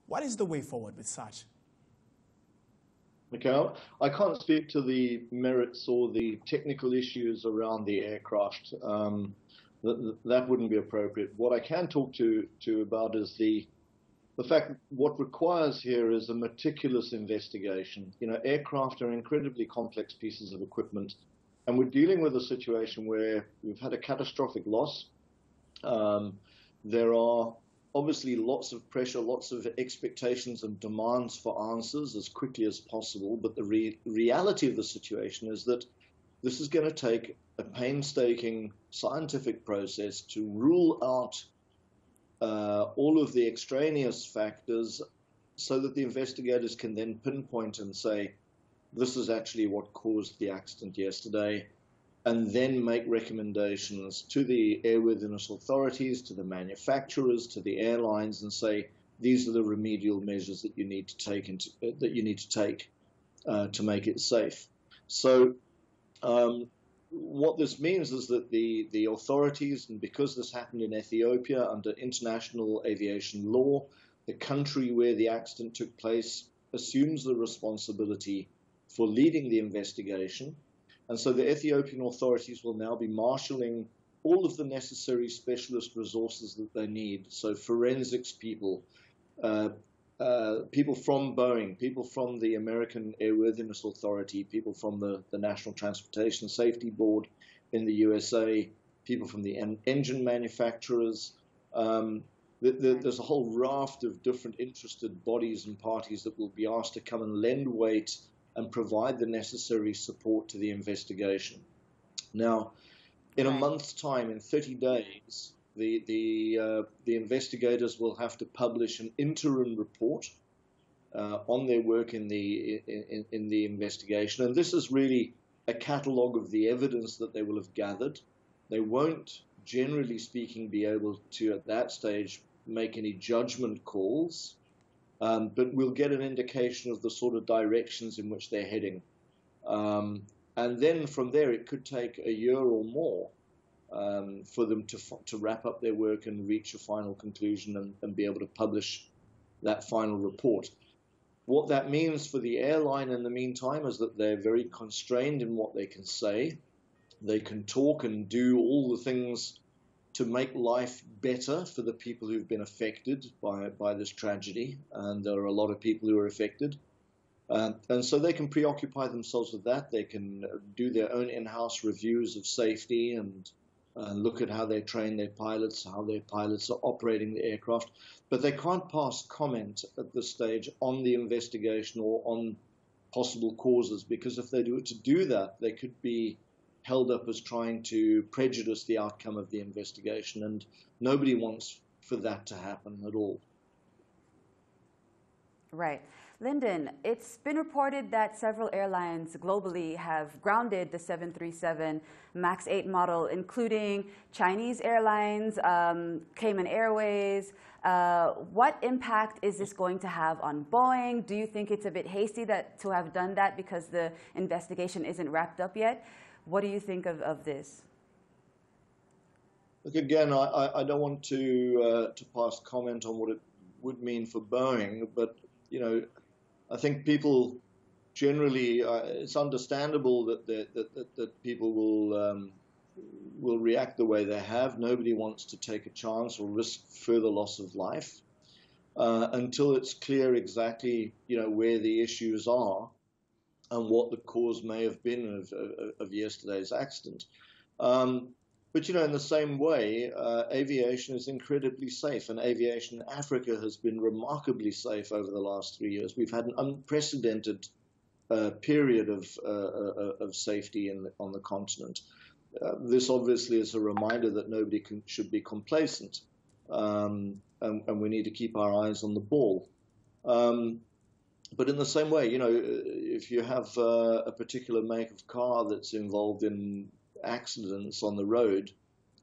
What is the way forward with such? Okay, I can't speak to the merits or the technical issues around the aircraft. That wouldn't be appropriate. What I can talk to about is the fact that what requires here is a meticulous investigation. You know, aircraft are incredibly complex pieces of equipment, and we're dealing with a situation where we've had a catastrophic loss. There are obviously lots of pressure, lots of expectations and demands for answers as quickly as possible, but the reality of the situation is that this is going to take a painstaking scientific process to rule out all of the extraneous factors so that the investigators can then pinpoint and say, this is actually what caused the accident yesterday, and then make recommendations to the airworthiness authorities, to the manufacturers, to the airlines, and say, these are the remedial measures that you need to take to make it safe. So what this means is that the authorities, and because this happened in Ethiopia under international aviation law, the country where the accident took place assumes the responsibility for leading the investigation. And so the Ethiopian authorities will now be marshalling all of the necessary specialist resources that they need. So forensics people, people from Boeing, people from the American Airworthiness Authority, people from the National Transportation Safety Board in the USA, people from the engine manufacturers. There's a whole raft of different interested bodies and parties that will be asked to come and lend weight and provide the necessary support to the investigation. Now, in a month's time, in 30 days, the investigators will have to publish an interim report on their work in the investigation, and this is really a catalogue of the evidence that they will have gathered. They won't, generally speaking, be able to at that stage make any judgment calls. But we'll get an indication of the sort of directions in which they're heading. And then from there, it could take a year or more for them to wrap up their work and reach a final conclusion and be able to publish that final report. What that means for the airline in the meantime is that they're very constrained in what they can say. They can talk and do all the things to make life better for the people who've been affected by this tragedy, and there are a lot of people who are affected. And so they can preoccupy themselves with that. They can do their own in-house reviews of safety and look at how they train their pilots, how their pilots are operating the aircraft. But they can't pass comment at this stage on the investigation or on possible causes, because if they were to do that, they could be held up as trying to prejudice the outcome of the investigation, and nobody wants for that to happen at all. Right. Linden, it's been reported that several airlines globally have grounded the 737 MAX 8 model, including Chinese Airlines, Cayman Airways. What impact is this going to have on Boeing? Do you think it's a bit hasty to have done that because the investigation isn't wrapped up yet? What do you think of this? Look, again, I don't want to pass comment on what it would mean for Boeing, but you know, I think people generally, it's understandable that people will react the way they have. Nobody wants to take a chance or risk further loss of life until it's clear exactly, you know, where the issues are and what the cause may have been of yesterday's accident. But, you know, in the same way, aviation is incredibly safe, and aviation in Africa has been remarkably safe over the last 3 years. We've had an unprecedented period of safety on the continent. This obviously is a reminder that nobody should be complacent, and we need to keep our eyes on the ball. But in the same way, you know, if you have a particular make of car that's involved in accidents on the road,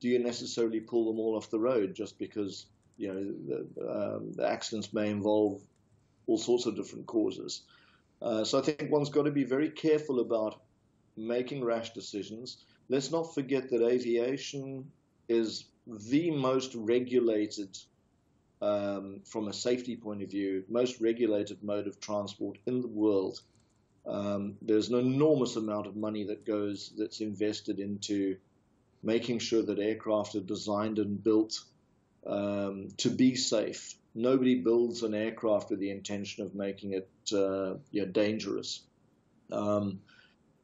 do you necessarily pull them all off the road just because, you know, the accidents may involve all sorts of different causes? So I think one's got to be very careful about making rash decisions. Let's not forget that aviation is the most regulated from a safety point of view, most regulated mode of transport in the world. There's an enormous amount of money that's invested into making sure that aircraft are designed and built to be safe. Nobody builds an aircraft with the intention of making it dangerous. And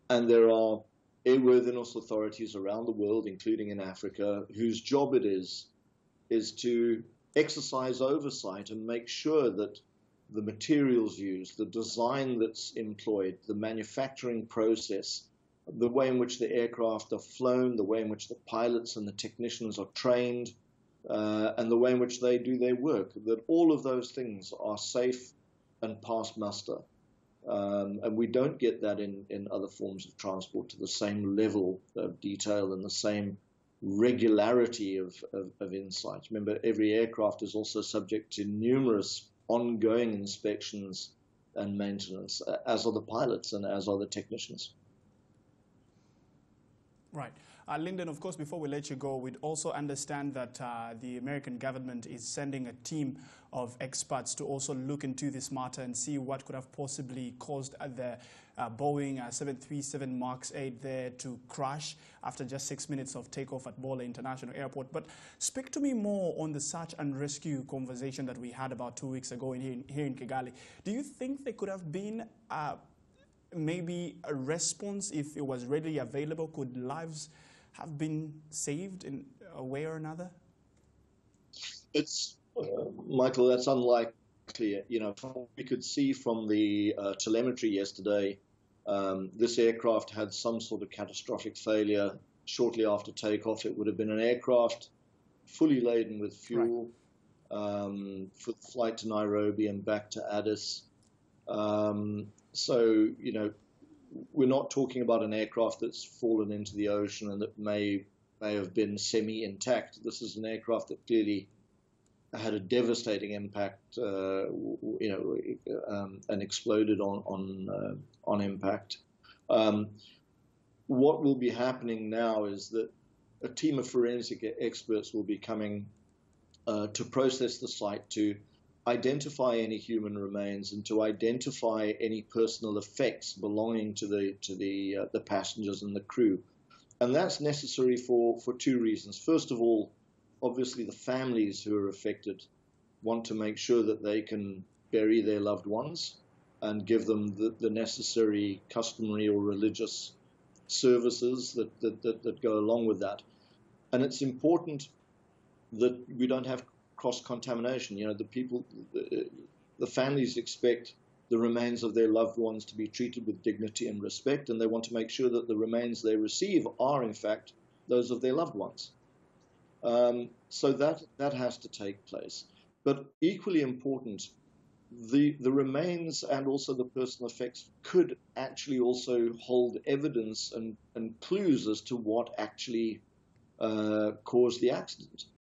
there are airworthiness authorities around the world, including in Africa, whose job it is to exercise oversight and make sure that the materials used, the design that's employed, the manufacturing process, the way in which the aircraft are flown, the way in which the pilots and the technicians are trained, and the way in which they do their work, that all of those things are safe and pass muster. And we don't get that in other forms of transport to the same level of detail and the same regularity of insight. Remember, every aircraft is also subject to numerous ongoing inspections and maintenance, as are the pilots and as are the technicians. Right. Linden, of course, before we let you go, we'd also understand that the American government is sending a team of experts to also look into this matter and see what could have possibly caused the Boeing 737 MAX 8 there to crash after just 6 minutes of takeoff at Bole International Airport. But speak to me more on the search and rescue conversation that we had about 2 weeks ago here in Kigali. Do you think there could have been maybe a response if it was readily available? Could lives have been saved in a way or another? It's Michael, that's unlikely. You know, we could see from the telemetry yesterday, this aircraft had some sort of catastrophic failure shortly after takeoff. It would have been an aircraft fully laden with fuel for the flight to Nairobi and back to Addis. So, you know, we're not talking about an aircraft that's fallen into the ocean and that may have been semi-intact. This is an aircraft that clearly had a devastating impact, and exploded on impact. What will be happening now is that a team of forensic experts will be coming to process the site, to identify any human remains and to identify any personal effects belonging to the passengers and the crew. And that's necessary for two reasons. First of all, obviously the families who are affected want to make sure that they can bury their loved ones and give them the necessary customary or religious services that go along with that. And it's important that we don't have cross-contamination. You know, the families expect the remains of their loved ones to be treated with dignity and respect, and they want to make sure that the remains they receive are, in fact, those of their loved ones. So that has to take place. But equally important, the remains and also the personal effects could actually also hold evidence and clues as to what actually caused the accident.